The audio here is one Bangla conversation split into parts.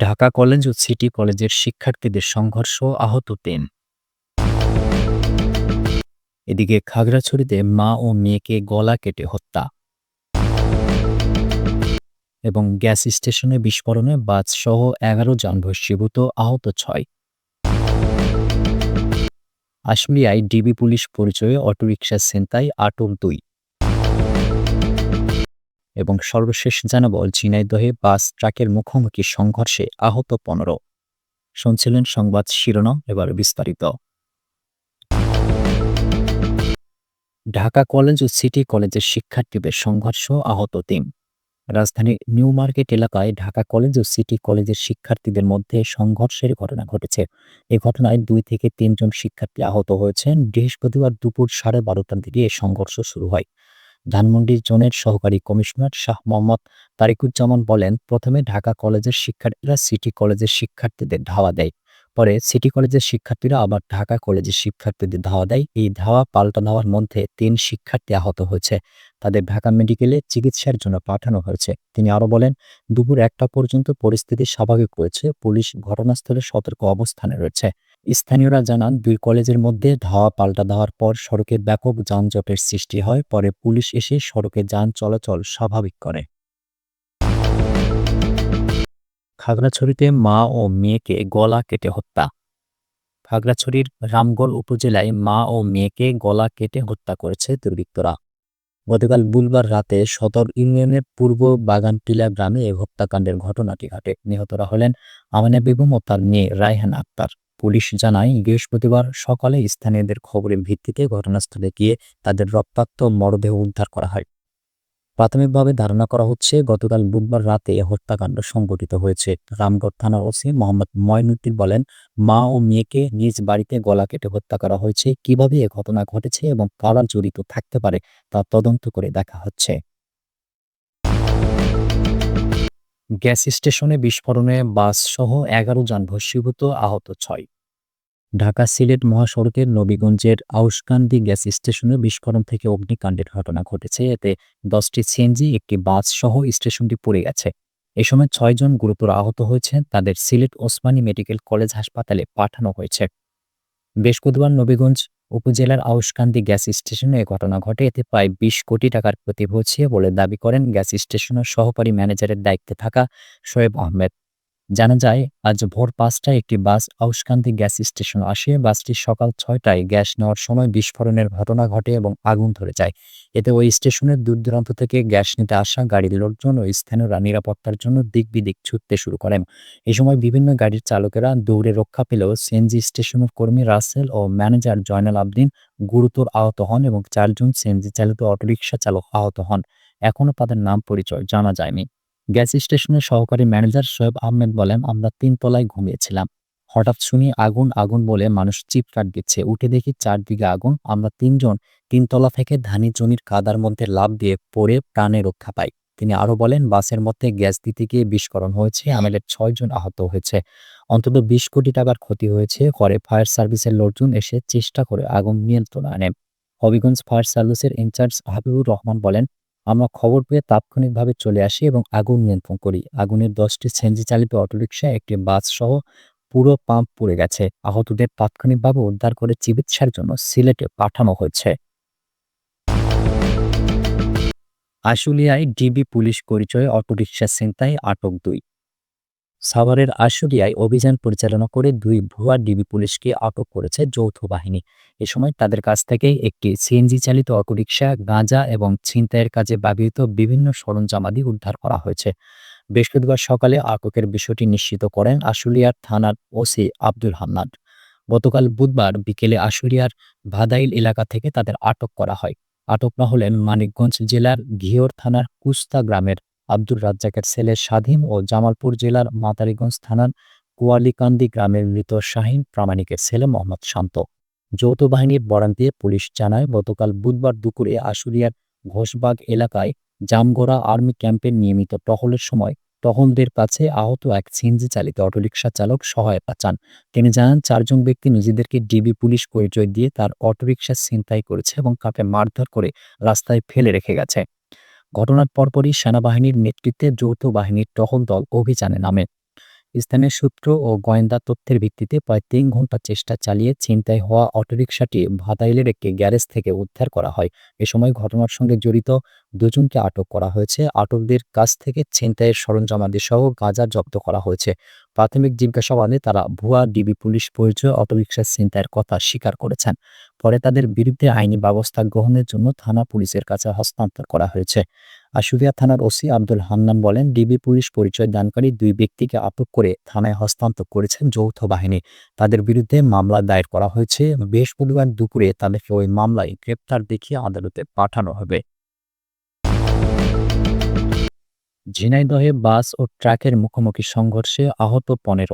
ঢাকা কলেজ ও সিটি কলেজের শিক্ষার্থীদের সংঘর্ষ, আহত ৩। এদিকে খাগড়াছড়িতে মা ও মেয়েকে গলা কেটে হত্যা এবং গ্যাস স্টেশনে বিস্ফোরণে বাসসহ ১১ জন ভস্মীভূত, আহত ৬। আশুলিয়ায় ডিবি পুলিশ পরিচয়ে অটোরিকশা ছিনতাই, আটক ২। এবং সর্বশেষ জানাবো, ঝিনাইদহে বাস ট্রাকের মুখোমুখি সংঘর্ষে আহত ১৫। শুনছিলেন সংবাদ শিরোনাম, এবার বিস্তারিত। ঢাকা কলেজ ও সিটি কলেজের শিক্ষার্থীদের সংঘর্ষ, আহত ৩। রাজধানীর নিউ মার্কেট এলাকায় ঢাকা কলেজ ও সিটি কলেজের শিক্ষার্থীদের মধ্যে সংঘর্ষের ঘটনা ঘটেছে। এ ঘটনায় ২ থেকে ৩ জন শিক্ষার্থী আহত হয়েছেন। বৃহস্পতিবার দুপুর 12:30টার দিকে এ সংঘর্ষ শুরু হয়। ধানমন্ডি জোনের সহকারী কমিশনার শাহ মোহাম্মদ তারিকুজ্জামান বলেন, প্রথমে ঢাকা কলেজের শিক্ষার্থীরা সিটি কলেজের শিক্ষার্থীদের ধাওয়া দেয়। পরে সিটি কলেজের শিক্ষার্থীরা আবার ঢাকা কলেজের শিক্ষার্থীদের ধাওয়া দেয়। এই ধাওয়া পাল্টা ধাওয়ার মধ্যে ৩ শিক্ষার্থী আহত হয়েছে। তাদের ঢাকা মেডিকেলে চিকিৎসার জন্য পাঠানো হয়েছে। তিনি আরও বলেন, দুপুর ১টা পর্যন্ত পরিস্থিতি স্বাভাবিক রয়েছে। পুলিশ ঘটনাস্থলে সতর্ক অবস্থানে রয়েছে। স্থানীয়রা জানান, ২ কলেজের মধ্যে ধাওয়া পাল্টা ধাওয়ার পর সড়কে ব্যাপক যানজটের সৃষ্টি হয়। পরে পুলিশ এসে সড়কে যান চলাচল স্বাভাবিক করে। খাগড়াছড়িতে মা ও মেয়েকে গলা কেটে হত্যা। খাগড়াছড়ির রামগড় উপজেলায় মা ও মেয়েকে গলা কেটে হত্যা করেছে দুর্বৃত্তরা। গতকাল বুধবার রাতে সদর ইউনিয়নের পূর্ব বাগানটিলা গ্রামে এ হত্যাকাণ্ডের ঘটনাটি ঘটে। নিহতরা হলেন আমিনা বেগম ও তার মেয়ে রায়হানা আক্তার। পুলিশ জানায়, বৃহস্পতিবার সকালে স্থানীয়দের খবরের ভিত্তিতে ঘটনাস্থলে গিয়ে তাদের রক্তাক্ত মরদেহ উদ্ধার করা হয়। প্রাথমিকভাবে ধারণা করা হচ্ছে, গতকাল বুধবার রাতে এ হত্যাকাণ্ড সংঘটিত হয়েছে। রামগড় থানার ওসি মোহাম্মদ মঈনুদ্দিন বলেন, মা ও মেয়েকে নিজ বাড়িতে গলা কেটে হত্যা করা হয়েছে। কিভাবে এ ঘটনা ঘটেছে এবং কারা জড়িত থাকতে পারে তা তদন্ত করে দেখা হচ্ছে। গ্যাস স্টেশনে বিস্ফোরণে বাসসহ ১১ জন ভস্মীভূত, আহত ৬। ঢাকা সিলেট মহাসড়কের নবীগঞ্জের আউশকান্দি গ্যাস স্টেশনে বিস্ফোরণ থেকে অগ্নিকাণ্ডের ঘটনা ঘটেছে। এতে ১০টি সিএনজি, একটি বাস সহ স্টেশনটি পুড়ে গেছে। এ সময় ৬ জন গুরুতর আহত হয়েছেন। তাদের সিলেট ওসমানী মেডিকেল কলেজ হাসপাতালে পাঠানো হয়েছে। বৃহস্পতিবার নবীগঞ্জ উপজেলার আউশকান্দি গ্যাস স্টেশনে এ ঘটনা ঘটে। এতে প্রায় ২০ কোটি টাকার ক্ষতি হয়েছে বলে দাবি করেন গ্যাস স্টেশনের সহকারী ম্যানেজারের দায়িত্বে থাকা শোয়েব আহমেদ। জানা যায়, আজ ভোর ৫টায় একটি বাস আউশকান্দি গ্যাস স্টেশনে আসে। বাসটি সকাল ৬টায় গ্যাস নেওয়ার সময় বিস্ফোরণের ঘটনা ঘটে এবং আগুন ধরে যায়। এতে ওই স্টেশনের দূর-দূরান্ত থেকে গ্যাস নিতে আসা গাড়ির লোকজন ও স্থানীয়রা নিরাপত্তার জন্য দিক-বিদিক ছুটতে শুরু করেন। এ সময় বিভিন্ন গাড়ির চালকেরা দৌড়ে রক্ষা পেলেও সিএনজি স্টেশনের কর্মী রাসেল ও ম্যানেজার জয়নাল আবদিন গুরুতর আহত হন এবং ৪ জন সিএনজি চালিত অটোরিকশা চালক আহত হন। এখনও তাদের নাম পরিচয় জানা যায়নি। গ্যাস স্টেশনের সহকারী ম্যানেজার শোয়েব আহমেদ বলেন, আমরা ৩ তলায় ঘুমিয়েছিলাম। হঠাৎ শুনি আগুন আগুন বলে মানুষ চিৎকার দিচ্ছে। উঠে দেখি চারদিকে আগুন। আমরা ৩ জন ৩ তলা থেকে ধানি জমির কাদার মধ্যে লাফ দিয়ে পড়ে প্রাণে রক্ষা পাই। তিনি আরও বলেন, বাসের মধ্যে গ্যাস দিতে গিয়ে বিস্ফোরণ হয়েছে। আমাদের ৬ জন আহত হয়েছে। অন্তত ২০ কোটি টাকার ক্ষতি হয়েছে। পরে ফায়ার সার্ভিসের লোকজন এসে চেষ্টা করে আগুন নিয়ন্ত্রণে আনে। হবিগঞ্জ ফায়ার সার্ভিসের ইনচার্জ হাবিবুর রহমান বলেন, আমরা খবর পেয়ে তাৎক্ষণিকভাবে চলে আসি এবং আগুন নিয়ন্ত্রণ করি। আগুনের ১০টি সিএনজি চালিত অটোরিকশা, একটি বাস সহ পুরো পাম্প পুড়ে গেছে। আহতদের তাৎক্ষণিকভাবে উদ্ধার করে চিকিৎসার জন্য সিলেটে পাঠানো হয়েছে। আশুলিয়ায় ডিবি পুলিশ পরিচয়ে অটোরিকশা ছিনতাই, আটক ২। সাভারের আশুলিয়ায় অভিযান পরিচালনা করে ২ ভুয়া ডিবি পুলিশকে আটক করেছে যৌথ বাহিনী। এ সময় তাদের কাছ থেকে একটি সিএনজি চালিত অটোরিকশা, গাঁজা এবং ছিনতাইয়ের কাজে ব্যবহৃত বিভিন্ন সরঞ্জামাদি উদ্ধার করা হয়েছে। বৃহস্পতিবার সকালে আটকের বিষয়টি নিশ্চিত করেন আশুলিয়ার থানার ওসি আব্দুল হান্নান। গতকাল বুধবার বিকেলে আশুলিয়ার ভাদাইল এলাকা থেকে তাদের আটক করা হয়। আটকরা হলেন মানিকগঞ্জ জেলার ঘিওর থানার কুস্তা গ্রামের আব্দুর রাজ্জাকের ছেলে স্বাধীন ও জামালপুর জেলার মাদারীগঞ্জ থানার কুয়ালিকান্দি গ্রামের মৃত শাহীন প্রামাণিকের ছেলে মোহাম্মদ শান্ত। যৌথ বাহিনীর বরাত দিয়ে পুলিশ জানায়, গতকাল বুধবার দুপুরে আশুলিয়ার ঘোষবাগ এলাকায় জামগড়া আর্মি ক্যাম্পের নিয়মিত টহলের সময় টহলদের কাছে আহত এক সিএনজি চালিত অটোরিকশা চালক সহায়তা চান। তিনি জানান, ৪ জন ব্যক্তি নিজেদেরকে ডিবি পুলিশ পরিচয় দিয়ে তার অটোরিকশা ছিনতাই করেছে এবং তাকে মারধর করে রাস্তায় ফেলে রেখে গেছে। ঘটনার পরপরই সেনাবাহিনীর নেতৃত্বে যৌথ বাহিনীর টহল দল অভিযানে নামে। স্থানীয় সূত্র ও গোয়েন্দা তথ্যের ভিত্তিতে প্রায় ৩ ঘন্টা চেষ্টা চালিয়ে ছিনতাই হওয়া অটোরিকশাটি ভাদাইলের একটি গ্যারেজ থেকে উদ্ধার করা হয়। এ সময় ঘটনার সঙ্গে জড়িত দুজনকে আটক করা হয়েছে। আটকদের কাছ থেকে ছিনতাইয়ের সরঞ্জামাদি সহ গাঁজা জব্দ করা হয়েছে। প্রাথমিক জিজ্ঞাসাবাদে তারা ভুয়া ডিবি পুলিশ পরিচয় অটোরিকশা ছিনতাইয়ের কথা স্বীকার করেছেন। পরে তাদের বিরুদ্ধে আইনি ব্যবস্থা গ্রহণের জন্য থানা পুলিশের কাছে হস্তান্তর করা হয়েছে। আশুলিয়া থানার ওসি আব্দুল হান্নান বলেন, ডিবি পুলিশ পরিচয় দানকারী ২ ব্যক্তিকে আটক করে থানায় হস্তান্তর করেছেন যৌথ বাহিনী। তাদের বিরুদ্ধে মামলা দায়ের করা হয়েছে। বৃহস্পতিবার দুপুরে তাদেরকে ওই মামলায় গ্রেপ্তার দেখিয়ে আদালতে পাঠানো হবে। ঝিনাইদহে বাস ও ট্রাকের মুখোমুখি সংঘর্ষে আহত ১৫।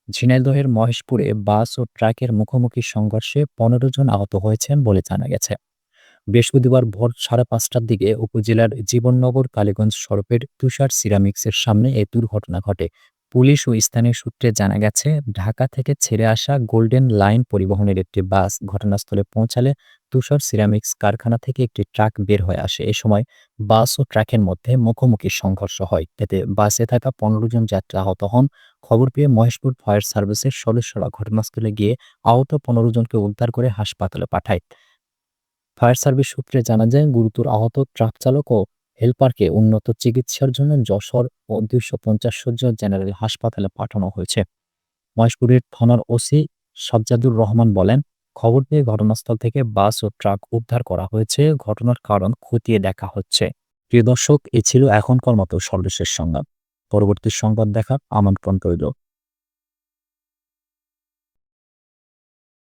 ঝিনাইদহের মহেশপুরে বাস ও ট্রাকের মুখোমুখি সংঘর্ষে ১৫ জন আহত হয়েছেন বলে জানা গেছে। বৃহস্পতিবার ভোর ৫:৩০টার দিকে উপজেলার জীবননগর কালীগঞ্জ সড়কের তুষার সিরামিক্সের সামনে এই দুর্ঘটনা ঘটে। পুলিশ ও স্থানীয় সূত্রে জানা গেছে, ঢাকা থেকে ছেড়ে আসা গোল্ডেন লাইন পরিবহনের একটি বাস ঘটনাস্থলে পৌঁছালে তুষার সিরামিক্স কারখানা থেকে একটি ট্রাক বের হয়ে আসে। এ সময় বাস ও ট্রাকের মধ্যে মুখোমুখি সংঘর্ষ হয়। এতে বাসে থাকা ১৫ জন যাত্রী আহত হন। খবর পেয়ে মহেশপুর ফায়ার সার্ভিসের সদস্যরা ঘটনাস্থলে গিয়ে আহত ১৫ জনকে উদ্ধার করে হাসপাতালে পাঠায়। ফায়ার সার্ভিস সূত্রে জানা যায়, গুরুতর আহত ট্রাক চালক ও হেলপারকে উন্নত চিকিৎসার জন্য যশোর ও ২৫০ শয্যার জেনারেল হাসপাতালে পাঠানো হয়েছে। মহেশপুরের থানার ওসি সাজ্জাদুর রহমান বলেন, খবর পেয়ে ঘটনাস্থল থেকে বাস ও ট্রাক উদ্ধার করা হয়েছে। ঘটনার কারণ খতিয়ে দেখা হচ্ছে। প্রিয় দর্শক, এ ছিল এখনকার মতো সর্বশেষ সংবাদ। পরবর্তী সংবাদ দেখার আমন্ত্রণ রইল।